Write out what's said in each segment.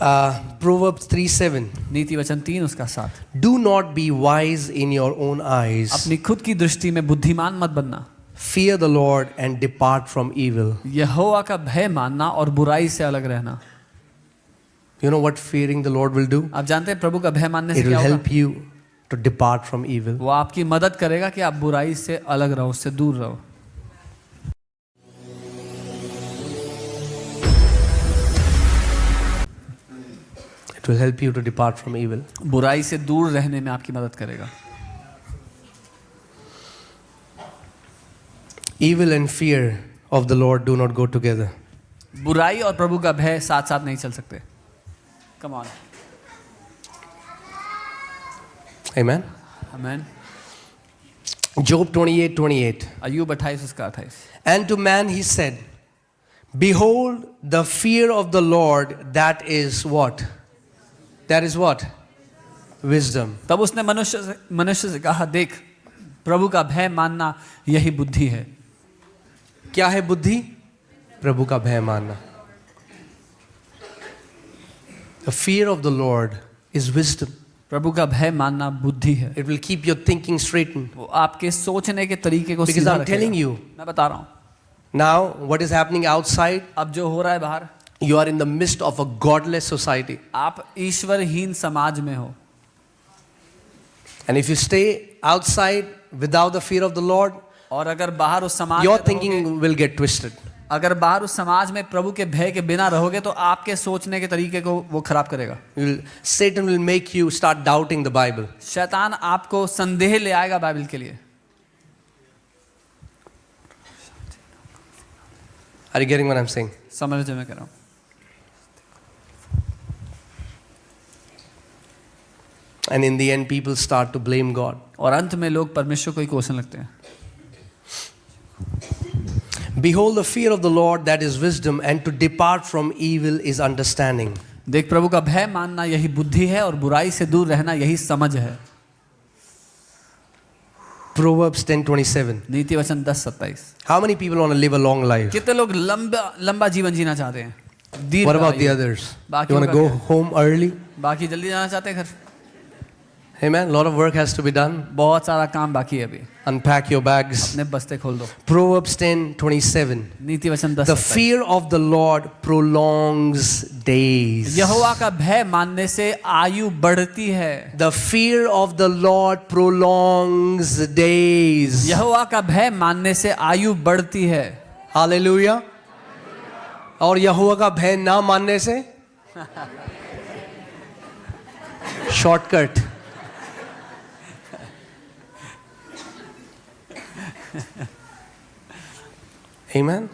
Proverbs 3:7. नीति वचन 3 उसका 7। Do not be wise in your own eyes. अपनी खुद की दृष्टि में बुद्धिमान मत बनना। Fear the Lord and depart from evil. यहोवा का भय मानना और बुराई से अलग रहना। You know what fearing the Lord will do? आप जानते हैं प्रभु का भय मानने से It will क्या होगा? help you to depart from evil. वो आपकी मदद करेगा कि आप बुराई से अलग रहो, उससे दूर रहो। It will help you to depart from evil. बुराई से दूर रहने में आपकी मदद करेगा। Evil and fear of the Lord do not go together. बुराई और प्रभु का भय साथ साथ नहीं चल सकते। Come on. Amen. Amen. Job 28:28. अय्यूब 28 उसका 28। And to man he said, behold, the fear of the Lord, that is what? That is what? Wisdom. तब उसने मनुष्य से कहा, देख प्रभु का भय मानना यही बुद्धि है। क्या है बुद्धि? प्रभु का भय मानना। The fear of the Lord is wisdom. प्रभु का भय मानना बुद्धि है। It will keep your thinking straightened. वो आपके सोचने के तरीके को Because सीधा I'm telling रखेगा। you. मैं बता रहा हूँ। Now, what is happening outside? अब जो हो रहा है बाहर, You are in the midst of a godless society. आप ईश्वरहीन समाज में हो। And if you stay outside without the fear of the Lord, और अगर बाहर उस समाज your में thinking will get twisted. अगर बाहर उस समाज में प्रभु के भय के बिना रहोगे तो आपके सोचने के तरीके को वो खराब करेगा। Satan will make you start doubting the Bible. शैतान आपको संदेह ले आएगा बाइबल के लिए। Are you getting what I'm saying? समझ जो मैं कह रहा हूँ। And in the end, people start to blame God. और अंत में लोग परमेश्वर को ही कोसने लगते हैं। Behold, the fear of the Lord, that is wisdom, and to depart from evil is understanding. देख प्रभु का भय मानना यही बुद्धि है और बुराई से दूर रहना यही समझ है। Proverbs 10:27. नीति वचन 10:27। How many people want to live a long life? कितने लोग लंबा जीवन जीना चाहते हैं? What about the others? You want to go home early? बाकी जल्दी जाना चाहते हैं घर? Amen. A lot of work has to be done. बहुत सारा काम बाकी है अभी। Unpack your bags. अपने बस्ते खोल दो। Proverbs 10:27. नीति वचन 10। The fear of the Lord prolongs days. यहोवा का भय मानने से आयु बढ़ती है। The fear of the Lord prolongs days. यहोवा का भय मानने से आयु बढ़ती है। Hallelujah. और यहोवा का भय ना मानने से shortcut. Amen.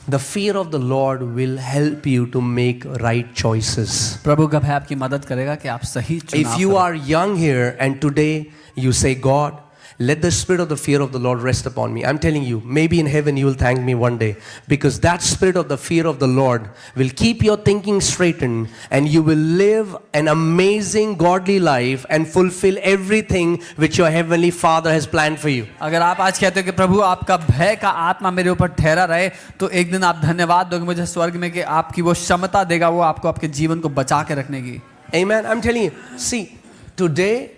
The fear of the Lord will help you to make right choices. प्रभु का भय आपकी मदद करेगा कि आप सही चुनाव If you करें। are young here and today you say, God, let the spirit of the fear of the Lord rest upon me. I'm telling you, maybe in heaven you will thank me one day, because that spirit of the fear of the Lord will keep your thinking straightened, and you will live an amazing godly life and fulfill everything which your heavenly Father has planned for you. अगर आप आज कहते हो कि प्रभु आपका भय का आत्मा मेरे ऊपर ठहरा रहे, तो एक दिन आप धन्यवाद दोगे मुझे स्वर्ग में कि आपकी वो क्षमता देगा वो आपको आपके जीवन को बचा के रखने की। Amen. I'm telling you, see, today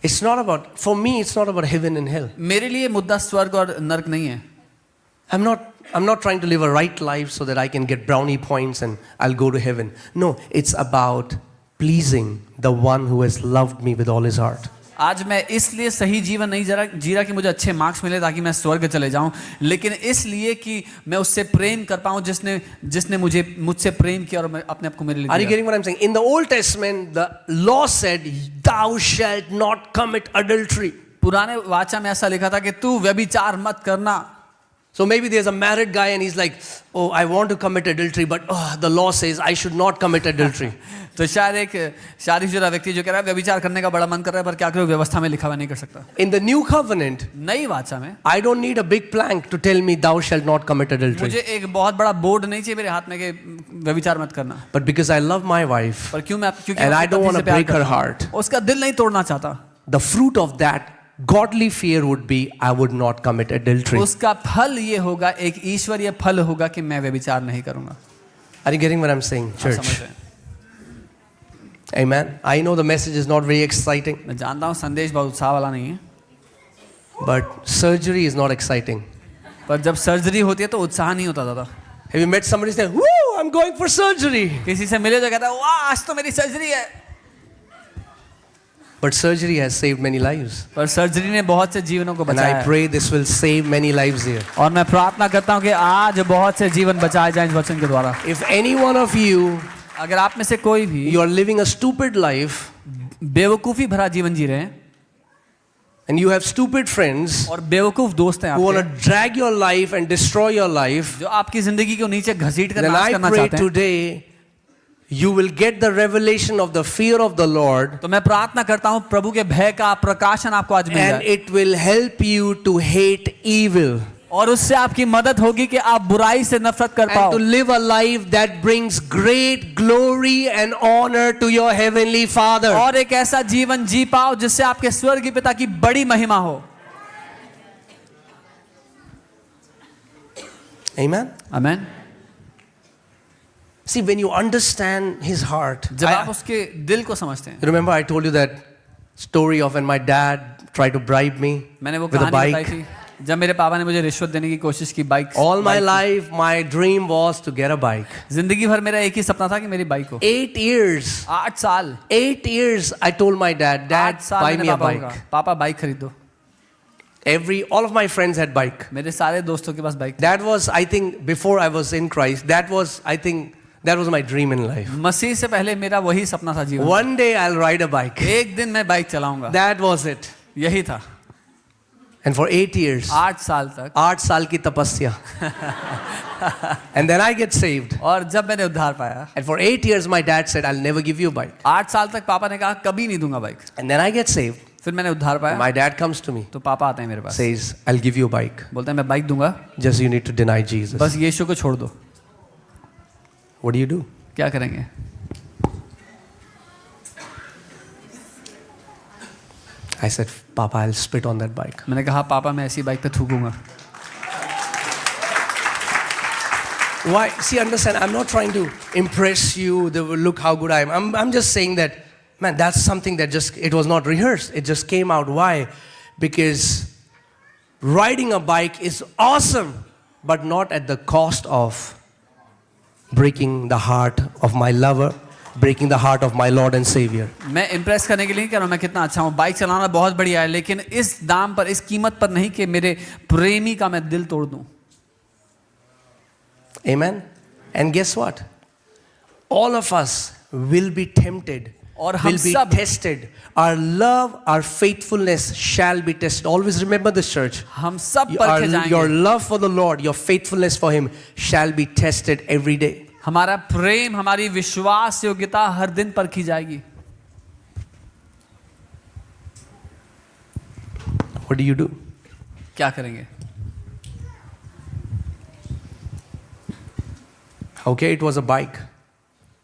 it's not about, for me it's not about heaven and hell. मेरे लिए मुद्दा स्वर्ग और नरक नहीं है। I'm not trying to live a right life so that I can get brownie points and I'll go to heaven. No, it's about pleasing the one who has loved me with all his heart. आज मैं इसलिए सही जीवन नहीं जी रहा कि मुझे अच्छे मार्क्स मिले ताकि मैं स्वर्ग चले जाऊं, लेकिन इसलिए कि मैं उससे प्रेम कर पाऊं जिसने मुझसे प्रेम किया और अपने आप को मेरे लिए दिया। Are you getting what I'm saying? In the Old Testament, the law said, "Thou shalt not commit adultery." पुराने वाचा में ऐसा लिखा था कि तू व्यभिचार मत करना। So maybe there's a married guy and he's like, "Oh, I want to commit adultery, but the law says I should not commit adultery." तो शायद एक शादीशुदा व्यक्ति जो कह रहा है व्यभिचार करने का बड़ा मन कर रहा है, पर क्या करूं, व्यवस्था में लिखा हुआ नहीं कर सकता। In the new covenant, नई वाचा में I don't need a big plank to tell me thou shalt not commit adultery. मुझे एक बहुत बड़ा बोर्ड नहीं चाहिए मेरे हाथ में कि व्यभिचार मत करना। But because I love my wife, पर क्योंकि and I don't want to break her heart, उसका दिल नहीं तोड़ना चाहता। the fruit of that godly fear would be, I would not commit adultery. उसका फल ये होगा, एक ईश्वरीय फल होगा कि मैं व्यभिचार नहीं करूंगा। Are you getting what I'm saying, आप church? समझ रहे हैं? Amen. I know the message is not very exciting, मैं जानता हूँ संदेश बहुत उत्साह वाला नहीं है, but surgery is not exciting. पर जब सर्जरी होती है तो उत्साह नहीं होता दादा। Have you met somebody saying, "Woo, I'm going for surgery"? किसी से मिले तो कहता है वाह आज तो मेरी सर्जरी है। But surgery has saved many lives. पर सर्जरी ने बहुत से जीवनों को And बचाया I है। pray this will save many lives here. और मैं प्रार्थना करता हूँ कि आज बहुत से जीवन बचाए जाएं इस वचन के द्वारा। If any one of you, अगर आप में से कोई भी you are living a stupid life बेवकूफ़ी भरा जीवन जी रहे हैं and you have stupid friends और बेवकूफ दोस्त हैं who want आपके, to drag your life and destroy your life, जो आपकी जिंदगी को नीचे घसीट कर then नाश I करना pray चाहते हैं, today you will get the revelation of the fear of the Lord, तो मैं प्रार्थना करता हूँ प्रभु के भय का प्रकाशन आपको आज मिल and जाए it will help you to hate evil और उससे आपकी मदद होगी कि आप बुराई से नफरत कर and पाओ to live a life that brings great glory and honor to your heavenly Father. और एक ऐसा जीवन जी पाओ जिससे आपके स्वर्गीय पिता की बड़ी महिमा हो। Amen. Amen. See, when you understand his heart, जब आप उसके दिल को समझते हैं, remember I told you that story of when my dad tried to bribe me मैंने वो with a कहानी बताई bike. थी जब मेरे पापा ने मुझे रिश्वत देने की कोशिश की bike. All my life, my dream was to get a bike. जिंदगी भर मेरा एक ही सपना था कि मेरी बाइक हो। 8 years, 8 साल 8 years, I told my dad, Dad, 8 साल buy मैंने me a पापा को bike. कहा, पापा बाइक खरीद दो। All of my friends had bike. मेरे सारे दोस्तों के पास बाइक थी। That was, I think, before I was in Christ, that was, I think, that was my dream in life. मसीह से पहले मेरा वही सपना था जीवन। One day I'll ride a bike. एक दिन मैं बाइक चलाऊंगा, That was it. यही था। And for 8 years, 8 साल तक 8 साल की तपस्या. And then I get saved. और जब मैंने उद्धार पाया, And for 8 years, my dad said, I'll never give you a bike. 8 साल तक पापा ने कहा कभी नहीं दूंगा bike. And then I get saved. फिर मैंने उद्धार पाया, My dad comes to me, तो पापा आते हैं मेरे पास, says, I'll give you a bike. बोलते हैं मैं बाइक दूंगा, Just you need to deny Jesus. बस यीशु को छोड़ दो। What do you do? क्या करेंगे? I said, Papa, I'll spit on that bike. मैंने कहा पापा मैं ऐसी बाइक पे थूकूंगा। Why? See, understand, I'm not trying to impress you. Look how good I am. I'm just saying that, man, that's something that it was not rehearsed. It just came out. Why? Because riding a bike is awesome, but not at the cost of breaking the heart of my lover, breaking the heart of my Lord and Savior. मैं impress करने के लिए नहीं कह रहा हूँ मैं कितना अच्छा हूँ, बाइक चलाना बहुत बढ़िया है, लेकिन इस दाम पर, इस कीमत पर नहीं कि मेरे प्रेमी का मैं दिल तोड़ दूं। Amen. And guess what? All of us will be tempted, और हम will be सब tested. Our love, our faithfulness shall be tested. Always remember this, church. हम सब परखे जाएंगे। Your love for the Lord, your faithfulness for Him shall be tested every day. हमारा प्रेम, हमारी विश्वास योग्यता हर दिन परखी जाएगी। What do you do? क्या करेंगे? Okay, it was a bike.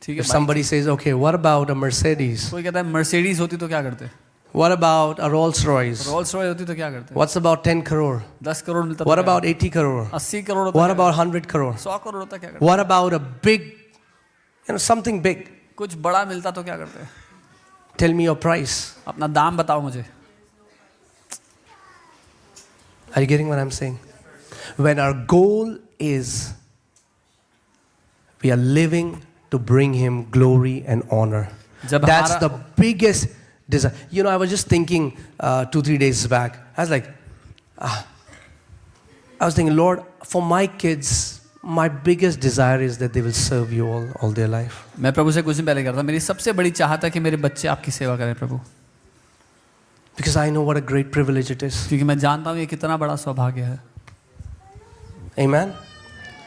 ठीक If है, somebody says, okay, what about a Mercedes? कोई कहता है मर्सिडीज होती तो क्या करते? What about a Rolls Royce? Rolls Royce होती तो क्या करते? What's about 10 crore? 10 करोड़ मिलता What तो about 80 crore? 80 करोड़ होता What क्या about 100 crore? करते? 100 करोड़ होता क्या करते? What about a big, something big? कुछ बड़ा मिलता तो क्या करते? Tell me your price. अपना दाम बताओ मुझे। Are you getting what I'm saying? When our goal is we are living to bring Him glory and honor. जब That's हमारा- the biggest desire. You know, I was just thinking 2-3 days back. I was like, I was thinking, Lord, for my kids, my biggest desire is that they will serve you all their life. मैं प्रभु से कुछ दिन पहले करता, मेरी सबसे बड़ी चाहत है कि मेरे बच्चे आपकी सेवा करें प्रभु, Because I know what a great privilege it is. क्योंकि मैं जानता हूँ ये कितना बड़ा सौभाग्य है। Amen?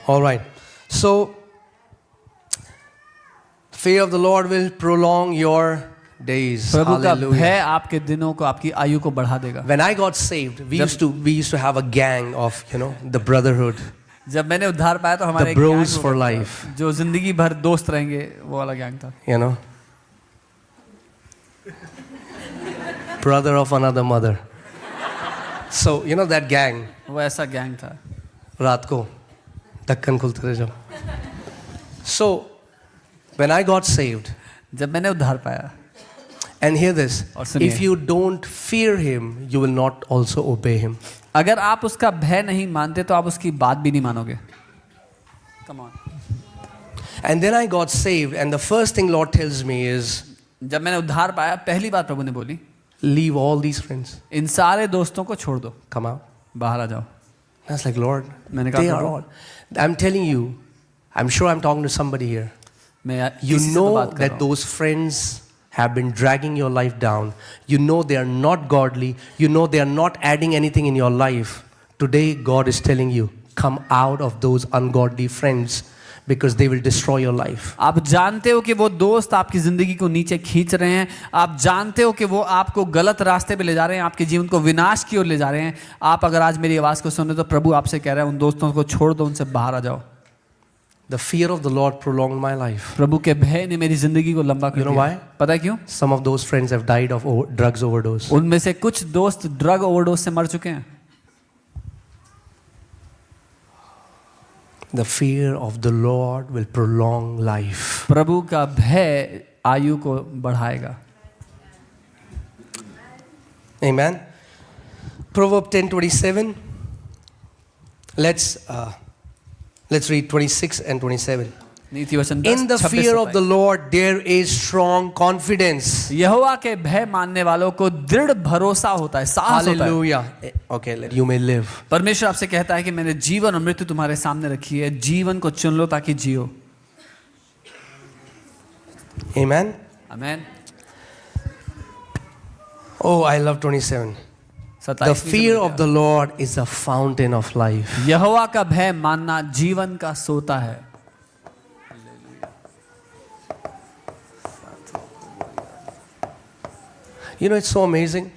All right. So, fear of the Lord will prolong your days. प्रभु का Hallelujah. भय आपके दिनों को, आपकी आयु को बढ़ा देगा। When I got saved, we used to have a gang of, the brotherhood, जब मैंने उद्धार पाया तो हमारे the एक bros गैंग for हुआ करता life. था, जो जिंदगी भर दोस्त रहेंगे, वो वाला गैंग था। Brother of another mother. So, you know that gang, वो ऐसा गैंग था. रात को ढक्कन खुलते रहे जब. So, when I got saved, जब मैंने उद्धार पाया, and hear this, और सुनिए. if you don't fear him, you will not also obey him. अगर आप उसका भय नहीं मानते तो आप उसकी बात भी नहीं मानोगे. Come on. And then I got saved, and the first thing Lord tells me is, जब मैंने उद्धार पाया, पहली बात प्रभु ने बोली, leave all these friends, इन सारे दोस्तों को छोड़ दो, come out. बाहर आ जाओ. I was like, Lord, मैंने कहा, they are Prabhu, all. I'm telling you, I'm sure I'm talking to somebody here. मैं You किसी से तो know बात कर that रहा हूँ. those friends have been dragging your life down. You know they are not godly. You know they are not adding anything in your life. Today, God is telling you, come out of those ungodly friends because they will destroy your life. आप जानते हो कि वो दोस्त आपकी जिंदगी को नीचे खींच रहे हैं. आप जानते हो कि वो आपको गलत रास्ते पे ले जा रहे हैं, आपके जीवन को विनाश की ओर ले जा रहे हैं. आप अगर आज मेरी आवाज को सुन रहे हो तो प्रभु आपसे कह रहा है, उन दोस्तों को छोड़ दो, उनसे बाहर आ जाओ. The fear of the Lord prolonged my life. प्रभु के भय ने मेरी जिंदगी को लंबा कर You know दिया. why? पता है क्यों? Some of those friends have died of drugs overdose. उनमें से कुछ दोस्त ड्रग ओवरडोज से मर चुके हैं. The fear of the Lord will prolong life. प्रभु का भय आयु को बढ़ाएगा. Amen. Proverbs 10:27. Let's read 26 and 27. नीति वचन 10, In the 26 fear of the बताइए. Lord there is strong confidence. यहोवा के भय मानने वालों को दृढ़ भरोसा होता है, साहस होता है. Hallelujah. Okay, you may live. परमेश्वर आपसे कहता है कि मैंने जीवन और मृत्यु तुम्हारे सामने रखी है, जीवन को चुन लो ताकि जियो. Amen. Amen. Oh, I love 27. The 27 fear of the Lord is a fountain of life. यहोवा का भय मानना जीवन का सोता है. You know, it's so amazing.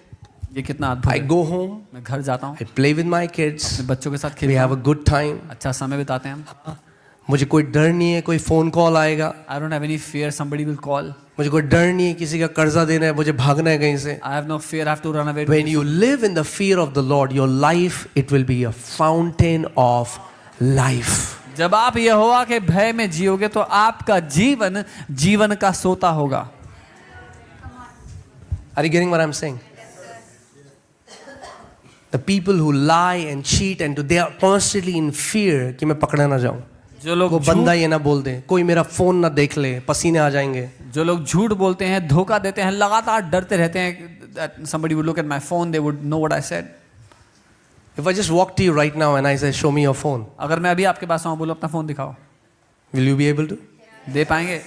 ये कितना अद्भुत I है. go home, मैं घर जाता हूँ, I play with my kids, अपने बच्चों के साथ we खेलता have a हूँ, good time. अच्छा समय बिताते हैं हम. मुझे कोई डर नहीं है कोई फोन कॉल आएगा. I don't have any fear somebody will call. मुझे कोई डर नहीं है किसी का कर्जा देना है, मुझे भागना है कहीं से. I have no fear, I have to run away. When you live in the fear of the Lord, your life, it will be a fountain of life. जब आप यहोवा के भय में जियोगे तो आपका जीवन जीवन का सोता होगा. Are you getting what I'm saying? The people who lie and cheat and they are constantly in fear कि मैं पकड़ा ना जाऊं. जो लोग वो बंदा ये ना बोल दे, कोई मेरा फोन ना देख ले, पसीने आ जाएंगे. जो लोग झूठ बोलते हैं, धोखा देते हैं, लगातार डरते रहते हैं that somebody would look at my phone, they would know what I said. If I just walk to you right now and I say, show me your phone, अगर मैं अभी आपके पास आऊं, बोलो अपना फोन दिखाओ, will you be able to? दे पाएंगे?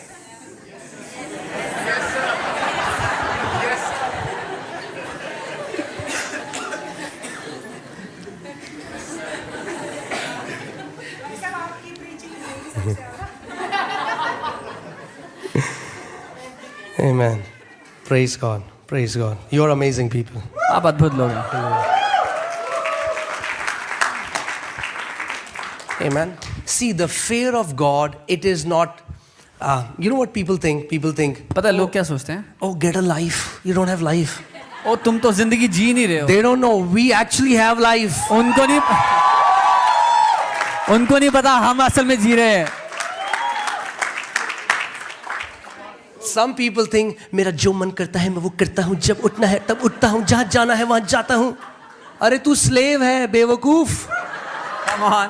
Amen. Praise God. Praise God. You are amazing people. आप अद्भुत लोग हैं. Amen. See, the fear of God, it is not, you know what people think? People think, पता है लोग क्या सोचते हैं? oh, get a life. You don't have life. ओ तुम तो जिंदगी जी नहीं रहे हो. They don't know. We actually have life. उनको नहीं पता हम असल में जी रहे हैं. Some people think, मेरा जो मन करता है मैं वो करता हूँ, जब उठना है तब उठता हूँ, जहाँ जाना है वहाँ जाता हूँ. अरे तू slave है, बेवकूफ. Come on.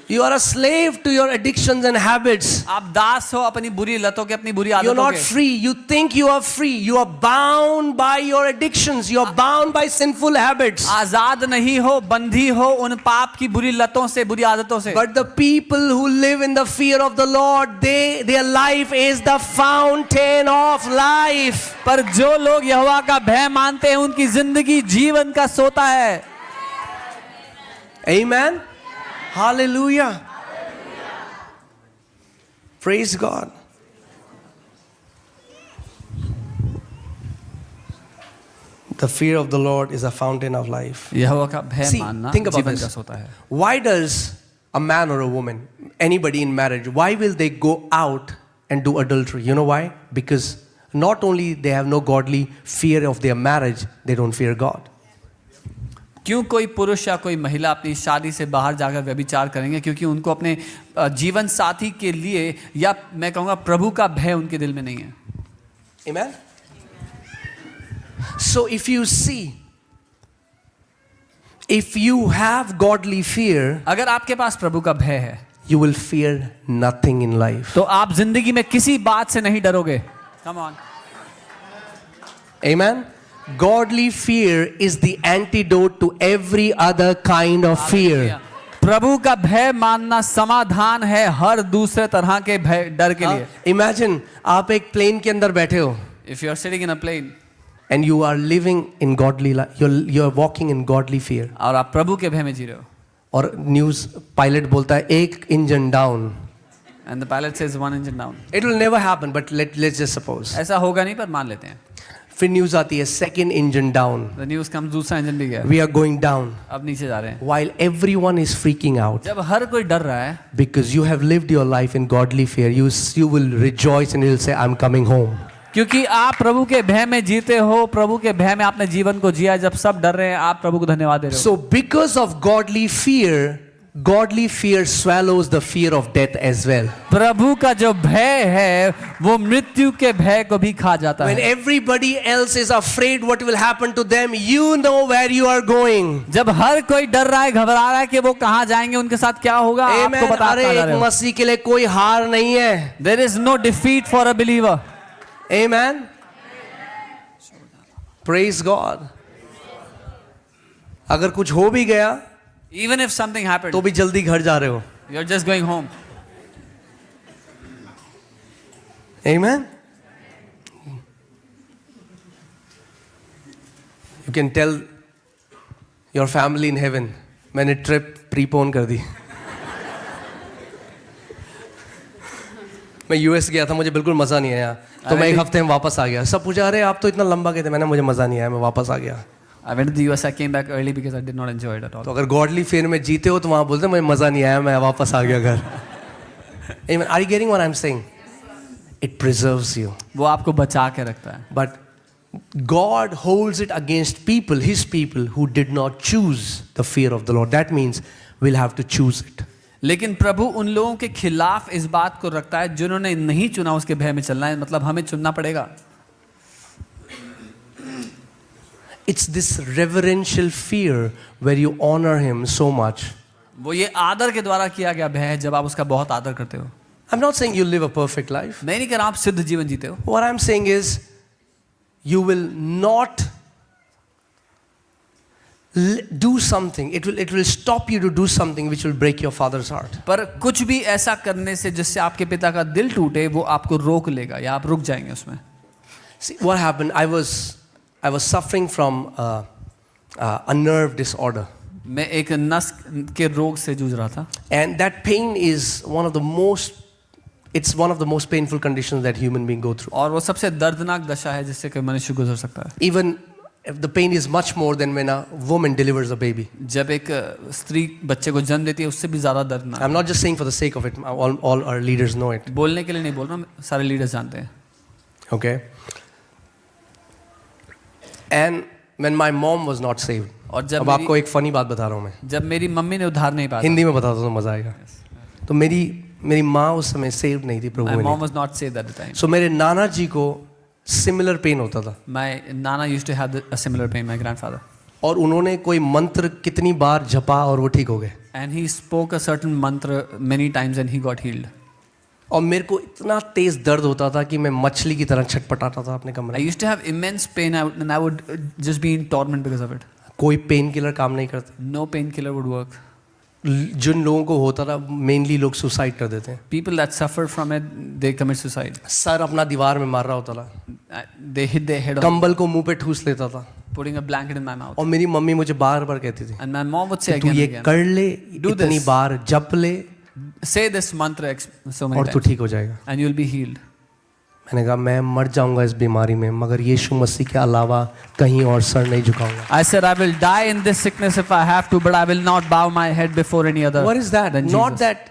You are a slave to your addictions and habits. आप दास हो अपनी बुरी लतों के, अपनी बुरी You're आदतों not के. free. You think you are free. You are bound by your addictions. You are bound by sinful habits. आजाद नहीं हो, बंधी हो उन पाप की बुरी लतों से, बुरी आदतों से. But the people who live in the fear of the Lord, their life is the fountain of life. पर जो लोग यहोवा का भय मानते हैं उनकी जिंदगी जीवन का सोता है. Amen. Hallelujah. Praise God. The fear of the Lord is a fountain of life. यहोवा का भय See, मानना think about जीवन this. का सोता है. Why does a man or a woman, anybody in marriage, why will they go out and do adultery? You know why? Because not only they have no godly fear of their marriage, they don't fear God. क्यों कोई पुरुष या कोई महिला अपनी शादी से बाहर जाकर व्यभिचार करेंगे? क्योंकि उनको अपने जीवन साथी के लिए, या मैं कहूँगा प्रभु का भय उनके दिल में नहीं है। Amen? So if you see, if you have godly fear, अगर आपके पास प्रभु का भय है you will fear nothing in life. तो आप जिंदगी में किसी बात से नहीं डरोगे। Come on. Amen? Godly fear is the antidote to every other kind of fear. प्रभु का भय मानना समाधान है हर दूसरे तरह के भय, डर के लिए। Imagine आप एक प्लेन के अंदर बैठे हो If you are sitting in a plane and you are living in godly life, you're walking in godly fear. और आप प्रभु के भय में जी रहे हो, और न्यूज़ पायलट बोलता है एक engine down. and the pilot says one engine down. It will never happen, but let's just suppose. ऐसा होगा नहीं, पर मान लेते हैं। फिर न्यूज़ आती है second engine down. The news comes, दूसरा इंजन भी गया, We are going down. अब नीचे जा रहे हैं। While everyone is freaking out जब हर कोई डर रहा है, because you have lived your life in godly fear, you will rejoice and you'll say, I'm coming home. क्योंकि आप प्रभु के भय में जीते हो, प्रभु के भय में आपने जीवन को जिया, जब सब डर रहे हैं आप प्रभु को धन्यवाद दे रहे हो। So because of godly fear swallows the fear of death as well. प्रभु का जो भय है वो मृत्यु के भय को भी खा जाता When है। everybody else is afraid what will happen to them, you know where you are going. जब हर कोई डर रहा है, घबरा रहा है कि वो कहाँ जाएंगे, उनके साथ क्या होगा, आपको Amen. बता अरे एक मसीह के लिए कोई हार नहीं है. There is no defeat for a believer. Amen. Praise God. अगर कुछ हो भी गया Even if something happened, तो भी जल्दी घर जा रहे हो. you're just going home. Amen. You can tell your family in heaven, मैंने ट्रिप प्रीपोन कर दी. मैं यूएस गया था, मुझे बिल्कुल मज़ा नहीं आया, तो मैं एक हफ्ते में वापस आ गया. सब पूछा अरे आप तो इतना लंबा गए थे, मैंने मुझे मज़ा नहीं आया, मैं वापस आ गया. I went to the US. I came back early because I did not enjoy it at all. तो अगर गॉडली फेयर में जीते हो तो वहाँ बोलते मुझे मज़ा नहीं आया, मैं वापस आ गया घर. Amen. Are you getting what I'm saying? It preserves you. वो आपको बचा के रखता है। But God holds it against people, His people, who did not choose the fear of the Lord. That means we'll have to choose it. लेकिन प्रभु उन लोगों के खिलाफ इस बात को रखता है जिन्होंने नहीं चुना उसके भय में चलना है, मतलब हमें चुनना पड़ेगा। It's this reverential fear where you honor Him so much. वो ये आदर के द्वारा किया गया भय है जब आप उसका बहुत आदर करते हो। I'm not saying you live a perfect life. मैं नहीं कह रहा आप सिद्ध जीवन जीते हो। What I'm saying is you will not do something. It will stop you to do something which will break your father's heart. पर कुछ भी ऐसा करने से जिससे आपके पिता का दिल टूटे, वो आपको रोक लेगा या आप रुक जाएंगे उसमें। See what happened? I was suffering from a nerve disorder. मैं एक नस के रोग से जूझ रहा था। And that pain is one of the most painful conditions that human being go through. और वो सबसे दर्दनाक दशा है जिससे कोई मनुष्य गुजर सकता है। Even if the pain is much more than when a woman delivers a baby. जब एक स्त्री बच्चे को जन्म देती है उससे भी ज्यादा दर्दनाक। I'm not just saying for the sake of it. All our leaders know it. बोलने के लिए नहीं बोल रहा, सारे लीडर्स जानते हैं। Okay. And when my mom was not saved. और जब अब आपको एक फनी बात बता रहा हूँ मैं. जब मेरी मम्मी ने उद्धार नहीं पाया, हिंदी में बताता हूँ तो मजा आएगा. तो मेरी माँ उस समय सेव्ड नहीं थी प्रभु my में. mom was not saved at the time. So मेरे नाना जी को सिमिलर पेन होता था. My nana used to have a similar pain, my grandfather. और उन्होंने कोई मंत्र कितनी बार जपा और वो ठीक हो गए. And he spoke a certain mantra many times and he got healed. और मेरे को इतना तेज दर्द होता था कि मैं मछली की तरह छटपटाता था अपने I कमरे. used to have immense pain and I would just be in torment because of it. कोई पेन किलर काम नहीं करते. No painkiller would work. जिन लोगों को होता था मेनली लोग सुसाइड कर देते हैं. People that suffered from it, they commit suicide. Sir अपना दीवार में मार रहा होता था. They hit their head on कंबल को मुंह पे ठूस लेता था. putting a blanket in my mouth. और मेरी मम्मी मुझे बार बार कहती थी And my mom would say तू again ये and again, कर ले, Do इतनी this. बार जप ले say this mantra so many और तू times ठीक हो जाएगा. and you'll be healed. मैंने कहा मैं मर जाऊंगा इस बीमारी में मगर यीशु मसीह के अलावा कहीं और सर नहीं झुकाऊंगा. I said I will die in this sickness if I have to, but I will not bow my head before any other. What is that? than Not Jesus. that.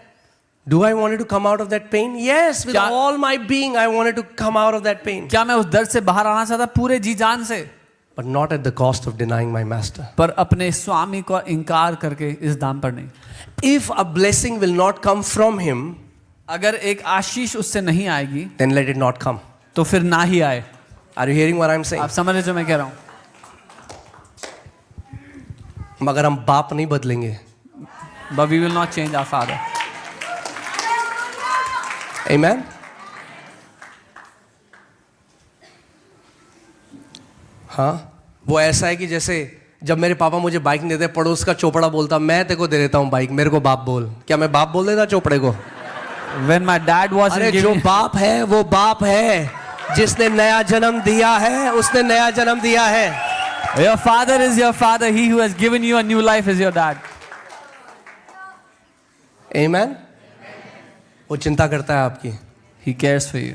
Do I wanted to come out of that pain? Yes, with क्या- all my being I wanted to come out of that pain. क्या मैं उस दर्द से बाहर आना चाहता पूरे जी जान से? but not at the cost of denying my master. पर अपने स्वामी को इनकार करके इस दाम पर नहीं। If a blessing will not come from him, अगर एक आशीष उससे नहीं आएगी then let it not come. तो फिर ना ही आए। Are you hearing what I'm saying? आप समझ रहे जो मैं कह रहा हूँ? मगर हम बाप नहीं बदलेंगे। But we will not change our father. Amen? हाँ, वो ऐसा है कि जैसे जब मेरे पापा मुझे बाइक नहीं देते, पड़ोस का चोपड़ा बोलता मैं तेरे को दे देता हूँ बाइक, मेरे को बाप बोल। क्या मैं बाप बोल देता चोपड़े को? When my dad wasn't अरे जो giving, बाप है वो बाप है, जिसने नया जन्म दिया है उसने नया जन्म दिया है। your father is your father. He who has given you a new life is your dad. Amen? वो चिंता करता है आपकी। He cares for you.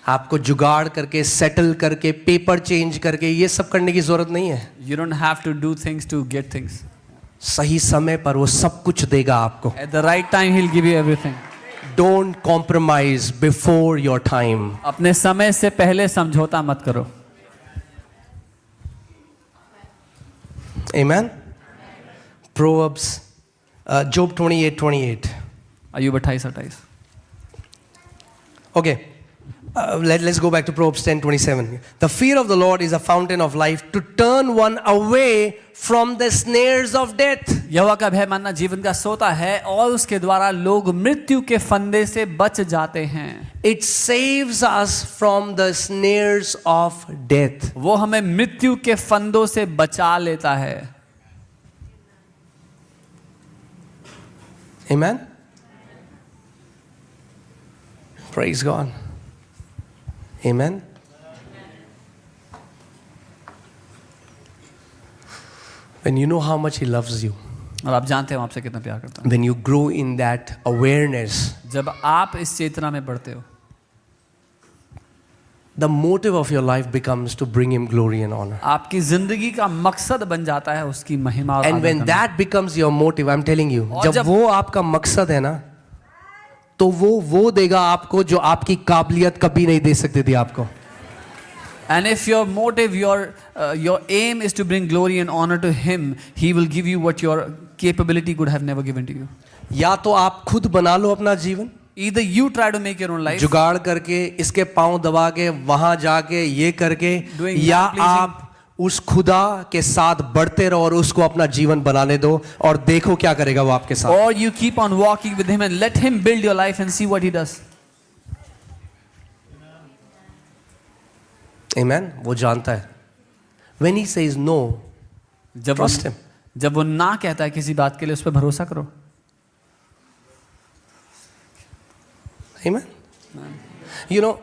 आपको जुगाड़ करके, सेटल करके, पेपर चेंज करके ये सब करने की जरूरत नहीं है। You don't have to do things to get things. सही समय पर वो सब कुछ देगा आपको। At the right time, he'll give you everything. Don't compromise before your time. अपने समय से पहले समझौता मत करो। Amen? Proverbs, Job 28:28. Ayyub 28:28। Okay. Let's go back to Proverbs 10:27. The fear of the Lord is a fountain of life to turn one away from the snares of death. यहोवा का भय मानना जीवन का सोता है और उसके द्वारा लोग मृत्यु के फंदे से बच जाते हैं। It saves us from the snares of death. वो हमें मृत्यु के फंदों से बचा लेता है। Amen? Praise God. Amen? When you know how much He loves you, और आप जानते हो आपसे कितना प्यार करता है। when you grow in that awareness, जब आप इस चेतना में बढ़ते हो, the motive of your life becomes to bring Him glory and honor. आपकी जिंदगी का मकसद बन जाता है उसकी महिमा और And आदर when करना। that becomes your motive, I'm telling you, और जब जब- वो आपका मकसद है ना, तो वो देगा आपको जो आपकी काबिलियत कभी नहीं दे सकती थी आपको। And if your motive, your aim is to bring glory and honor to Him, He will give you what your capability could have never given to you. या तो आप खुद बना लो अपना जीवन, Either you try to make your own life, जुगाड़ करके, इसके पांव दबा के, वहां जाके ये करके, Doing या God-pleasing. आप उस खुदा के साथ बढ़ते रहो और उसको अपना जीवन बनाने दो और देखो क्या करेगा वो आपके साथ। or you keep on walking with Him and let Him build your life and see what He does. Amen? वो जानता है। When He says no, trust Him. जब वो ना कहता है किसी बात के लिए, उस पर भरोसा करो। Amen? You know,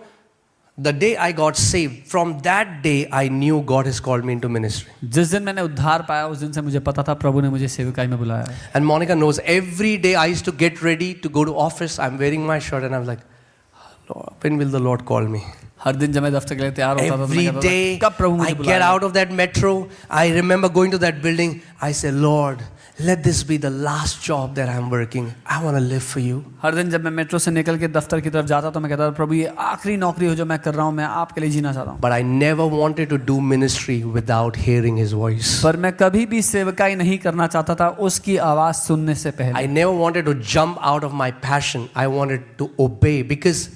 the day I got saved, from that day I knew God has called me into ministry. जिस दिन मैंने उद्धार पाया उस दिन से मुझे पता था प्रभु ने मुझे सेवकाई में बुलाया है। And Monica knows, every day I used to get ready to go to office. I'm wearing my shirt and I'm like, Lord, when will the Lord call me? हर दिन जब मैं दफ्तर के लिए तैयार होता था तो मैं Every कहता था, day कब प्रभु I मुझे get बुलाएगा? out of that metro. I remember going to that building. I said, Lord, let this be the last job that I'm working. I want to live for you. हर दिन जब मैं metro से निकल के दफ्तर की तरफ जाता तो मैं कहता था प्रभु ये आखिरी नौकरी हो जो मैं कर रहा हूँ, मैं आपके लिए जीना चाहता हूँ। But I never wanted to do ministry without hearing His voice. पर मैं कभी भी सेवकाई नहीं करना चाहता था उसकी आवाज सुनने से I पहले। never wanted to jump out of my passion. I wanted to obey because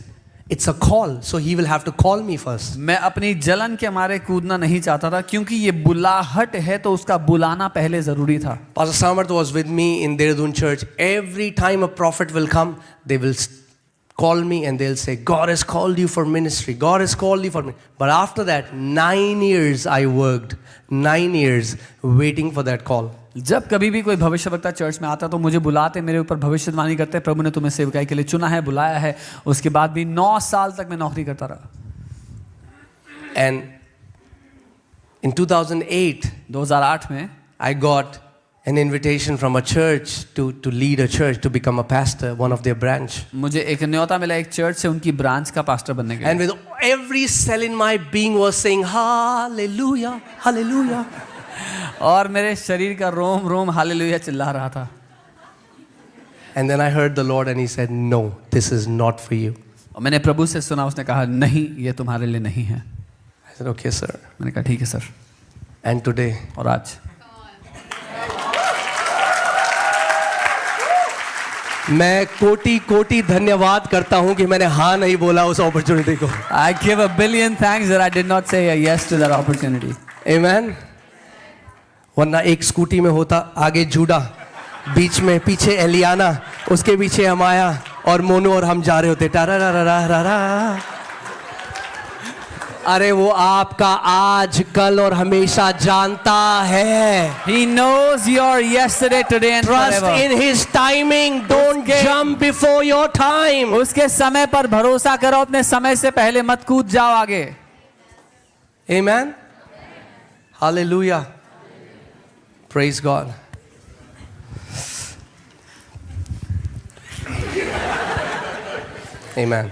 it's a call. So He will have to call me first. मैं अपनी जलन के मारे कूदना नहीं चाहता था क्योंकि ये बुलाहट है तो उसका बुलाना पहले जरूरी था। Pastor Samarth was with me in Dehradun church. Every time a prophet will come, they will call me and they'll say, God has called you for ministry. God has called you for me. But after that, 9 years I worked. 9 years waiting for that call. जब कभी भी कोई भविष्यवक्ता church में आता तो मुझे बुलाते, मेरे ऊपर भविष्यवाणी करते, प्रभु ने तुम्हें सेवकाई के लिए चुना है, बुलाया है। उसके बाद भी 9 साल तक मैं नौकरी करता रहा। And in 2008, 2008 में I got an invitation from a church to lead a church, to become a pastor, one of their branch. मुझे एक न्योता मिला एक चर्च से उनकी ब्रांच का पास्टर बनने के लिए। And with every cell in my being was saying, hallelujah, hallelujah. और मेरे शरीर का रोम रोम हालेलुया चिल्ला रहा था। And then I heard the Lord and He said, no, this is not for you. और मैंने प्रभु से सुना, उसने कहा नहीं ये तुम्हारे लिए नहीं है। I said, okay, sir. मैंने कहा ठीक है सर। And today, और आज मैं कोटि कोटि धन्यवाद करता हूं कि मैंने हाँ नहीं बोला उस अपॉर्चुनिटी को। I give a billion thanks that I did not say a yes to that opportunity. Amen. वरना एक स्कूटी में होता, आगे जूडा, बीच में पीछे एलियाना, उसके पीछे अमाया और मोनू और हम जा रहे होते टारा। अरे वो आपका आज कल और हमेशा जानता है। He knows your yesterday, today and Trust forever. in his timing. Don't jump before your time. उसके समय पर भरोसा करो, अपने समय से पहले मत कूद जाओ आगे। Amen. Hallelujah. Praise God. Amen.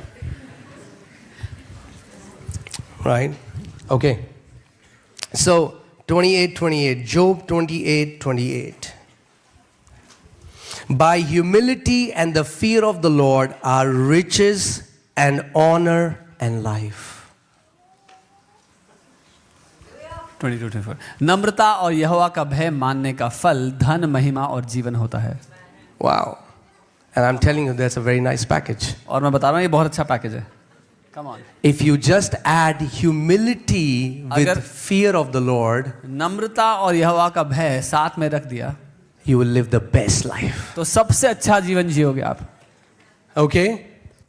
Right? Okay. So 28:28, Job 28:28. By humility and the fear of the Lord are riches and honor and life. 22-24 नम्रता और यहोवा का भय मानने का फल धन, महिमा और जीवन होता है। Wow. And I'm telling you, that's a very nice package. और मैं बता रहा हूँ ये बहुत अच्छा पैकेज है। Come on. If you just add humility with अगर- fear of the Lord, नम्रता और यहोवा का भय साथ में रख दिया you will live the best life. तो सबसे अच्छा जीवन जियोगे आप। Okay?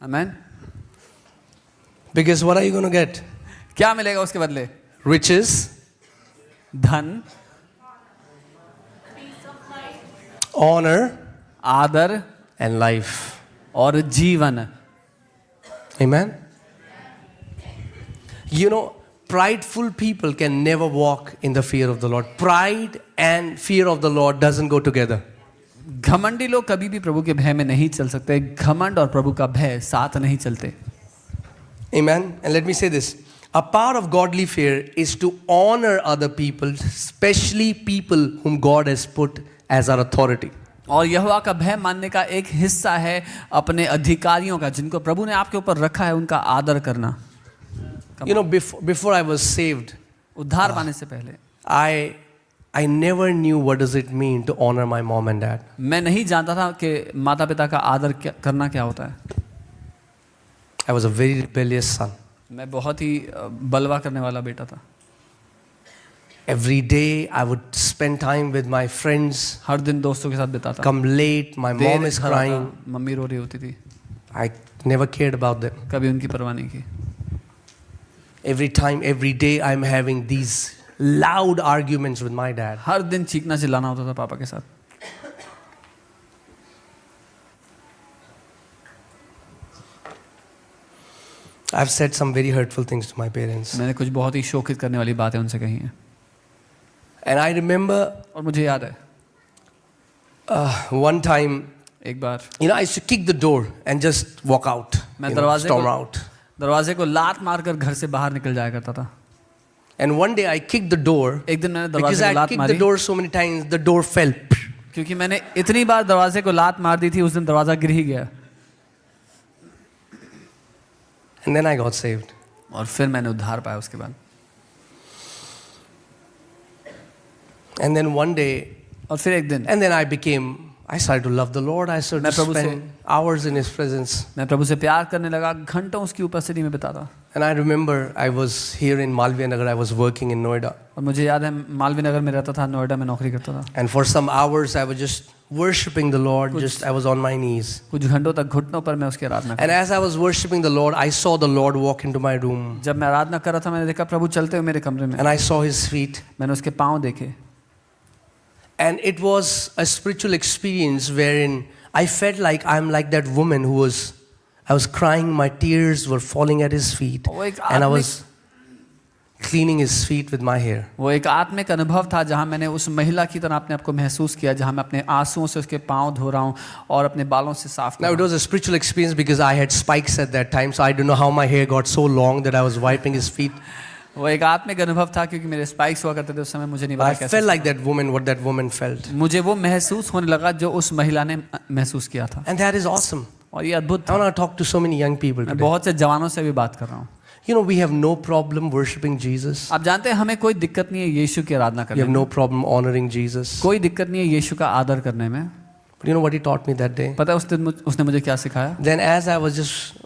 Amen. Because what are you going to get? क्या मिलेगा उसके बदले? Riches, धन, honor, आदर and life. और जीवन। Amen? You know, prideful people can never walk in the fear of the Lord. Pride and fear of the Lord doesn't go together. घमंडी लोग कभी भी प्रभु के भय में नहीं चल सकते। घमंड और प्रभु का भय साथ नहीं चलते। Amen? And let me say this. A part of godly fear is to honor other people, especially people whom God has put as our authority. और यहोवा का भय मानने का एक हिस्सा है अपने अधिकारियों का, जिनको प्रभु ने आपके ऊपर रखा है, उनका आदर करना। You know, before I was saved, उद्धार पाने से पहले I never knew what does it mean to honor my mom and dad. मैं नहीं जानता था कि माता पिता का आदर करना क्या होता है। I was a very rebellious son. मैं बहुत ही बलवा करने वाला बेटा था। Every day I would spend time with my friends, हर दिन दोस्तों के साथ बिताता। come late, my mom is घर आता, crying. मम्मी रो रही होती थी, I never cared about them. कभी उनकी परवाह नहीं की। Every time, every day I'm having these loud arguments with my dad. हर दिन चीखना चिल्लाना होता था पापा के साथ। I've said some very hurtful things to my parents. मैंने कुछ बहुत ही शोकित करने वाली बातें उनसे कही हैं। And I remember और मुझे याद है one time, एक बार you know, I used to kick the door and just walk out, मैं storm out. दरवाजे को लात मारकर घर से बाहर निकल जाया करता था। And one day I kicked the door एक दिन मैंने because दरवाजे I को लात kicked the मारी, door so many times, the door fell. क्योंकि मैंने इतनी बार दरवाजे को लात मार दी थी, उस दिन दरवाजा गिर ही गया। And then I got saved. और फिर मैंने उद्धार पाया उसके बाद। And then one day, और फिर एक दिन and then I started to love the Lord. I started मैं to प्रभु से- spend hours in His presence. मैं प्रभु से प्यार करने लगा, घंटों उसकी उपस्थिति में बिताता। And I remember I was here in Malviya Nagar, I was working in Noida. और मुझे याद है मालवीय नगर में रहता था, नोएडा में नौकरी करता था। And for some hours I was just worshiping the Lord, I was on my knees. कुछ घंटों तक घुटनों पर मैं उसकी आराधना And as I was worshiping the Lord, I saw the Lord walk into my room. जब मैं आराधना कर रहा था, मैंने देखा प्रभु चलते हुए मेरे कमरे में। And I saw His feet. मैंने उसके पाँव देखे And it was a spiritual experience wherein I felt like I'm like that woman I was crying, my tears were falling at His feet. वो एक And I आत्मिक- was cleaning His feet with my hair. वो एक आत्मिक अनुभव था जहाँ मैंने उस महिला की तरह अपने आप को महसूस किया, जहाँ मैं अपने आंसुओं से उसके पाँव धो रहा हूँ और अपने बालों से साफ कर Now रहा it हूँ। was a spiritual experience because I had spikes at that time, so I don't know how my hair got so long that I was wiping His feet. वो एक आत्मिक अनुभव था क्योंकि मेरे स्पाइक्स हुआ करते थे उस समय, मुझे नहीं But I पता felt कैसे। like that woman, what that woman felt. मुझे वो महसूस होने लगा जो उस महिला ने महसूस किया था, And that is awesome. और ये अद्भुत I था। want to talk to so many young people मैं today. बहुत से जवानों से भी बात कर रहा हूँ। You know, we have no problem worshiping Jesus. आप जानते हैं हमें कोई दिक्कत नहीं है यीशु की आराधना We करने have में, no problem honoring Jesus. कोई दिक्कत नहीं है यीशु का आदर करने में। But you know what he taught me that day? पता है उस दिन उसने मुझे क्या सिखाया Then as I was just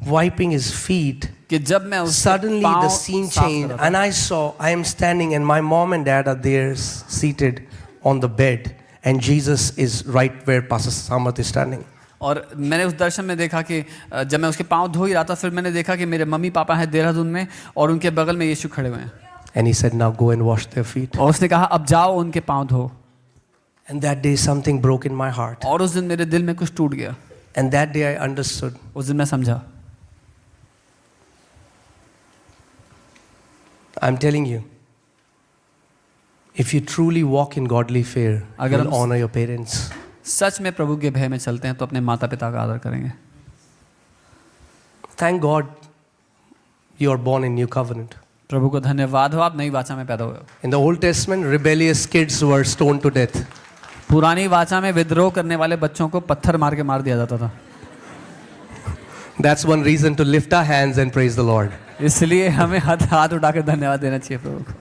wiping his feet, कि जब मैं उसके suddenly पाँव the scene साफ कर changed रहा था, and I saw I am standing and my mom and dad are there seated on the bed and Jesus is right where Pastor Samarth is standing. और मैंने उस दर्शन में देखा कि जब मैं उसके पाँव धो ही रहा था, फिर मैंने देखा कि मेरे मम्मी पापा हैं देहरादून में और उनके बगल में यीशु खड़े हुए हैं। And he said, now go and wash their feet. और उसने कहा अब जाओ उनके पाँव धो। And that day something broke in my heart. और उस दिन मेरे दिल में कुछ टूट गया। And that day I understood. उस दिन मैं समझा। I'm telling you, if you truly walk in godly fear, you अगर will हम honor your parents. सच में प्रभु के भय में चलते हैं तो अपने माता पिता का आदर करेंगे। Thank God you are born in new covenant. प्रभु को धन्यवाद हो आप नई वाचा में पैदा हुए हो। In the Old Testament, rebellious kids were stoned to death. पुरानी वाचा में विद्रोह करने वाले बच्चों को पत्थर मार के मार दिया जाता था। That's one reason to lift our hands and praise the Lord. इसलिए हमें हाथ उठाकर धन्यवाद देना चाहिए प्रभु को।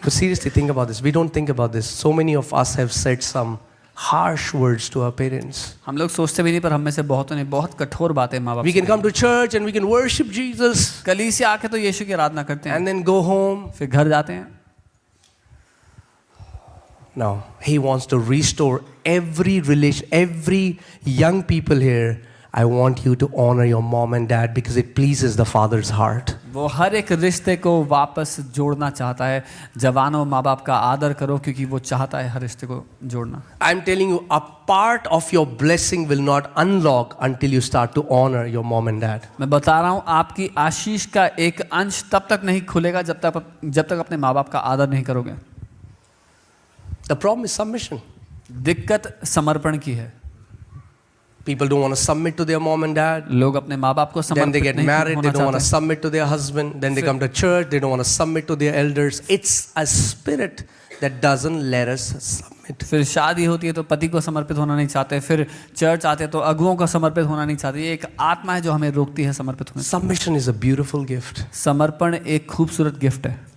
But seriously, think about this. We don't think about this. So many of us have said some harsh words to our parents. हम लोग सोचते भी नहीं पर हम में से बहुतों ने बहुत कठोर बातें माँ बाप We can come to church and we can worship Jesus कलीसिया आके तो यीशु की आराधना करते हैं and then go home. फिर घर जाते हैं। No, he wants to restore every relation, every young people here. I want you to honor your mom and dad because it pleases the Father's heart. वो हर एक रिश्ते को वापस जोड़ना चाहता है। जवानों माँ बाप का आदर करो क्योंकि वो चाहता है हर रिश्ते को जोड़ना। I'm telling you, a part of your blessing will not unlock until you start to honor your mom and dad. मैं बता रहा हूँ आपकी आशीष का एक अंश तब तक नहीं खुलेगा जब तक अपने माँ बाप का आदर नहीं करोगे। The problem is submission. दिक्कत समर्पण की है। People don't want to submit to their mom and dad. लोग अपने माँ बाप को Then they समर्पित get नहीं married, they होना don't want to चाहते। submit to their husband. Then they come to church, they don't want to submit to their elders. It's a spirit that doesn't let us submit. फिर शादी होती है तो पति को समर्पित होना नहीं चाहते, फिर चर्च आते हैं तो अगुओं को समर्पित होना नहीं चाहते। ये एक आत्मा है जो हमें रोकती है समर्पित होने से। Submission is a beautiful gift. समर्पण एक खूबसूरत गिफ्ट है।